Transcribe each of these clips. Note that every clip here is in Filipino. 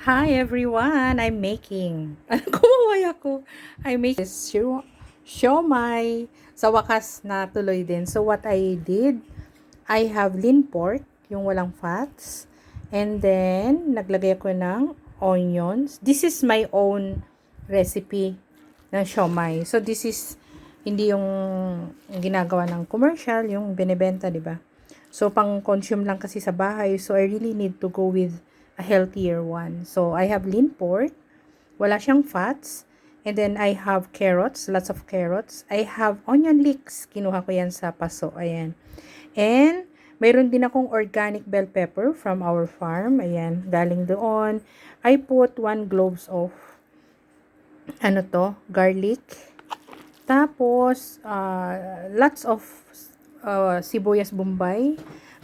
Hi everyone! I'm making, kumuhay ako. I make this siomai. Sa wakas na tuloy din. So what I did, I have lean pork, yung walang fats. And then, naglagay ako ng onions. This is my own recipe ng siomai. So this is, hindi yung ginagawa ng commercial, yung binibenta, di ba? So, pang-consume lang kasi sa bahay. So, I really need to go with a healthier one. So, I have lean pork. Wala siyang fats. And then, I have carrots. Lots of carrots. I have onion leeks. Kinuha ko yan sa paso. Ayan. And, mayroon din akong organic bell pepper from our farm. Ayan. Galing doon. I put 1 cloves of garlic. Tapos, lots of sibuyas bombay.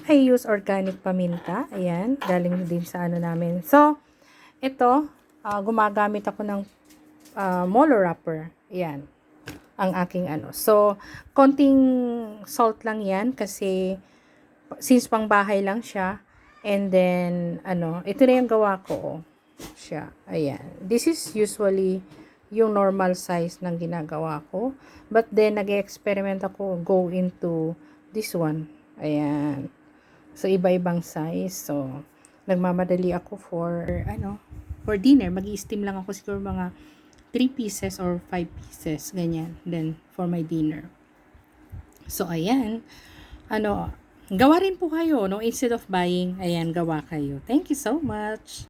I use organic paminta. Ayan, galing din sa namin. So, ito, gumagamit ako ng molo wrapper. Ayan, ang aking So, konting salt lang yan kasi since pang bahay lang siya. And then, ito na yung gawa ko. Siya. Ayan. This is usually yung normal size ng ginagawa ko. But then, nag-experiment ako go into this one. Ayan. So, iba-ibang size. So, nagmamadali ako for dinner. Mag-i-steam lang ako siguro mga 3 pieces or 5 pieces. Ganyan. Then, for my dinner. So, ayan. Gawa rin po kayo, no? Instead of buying, ayan, gawa kayo. Thank you so much.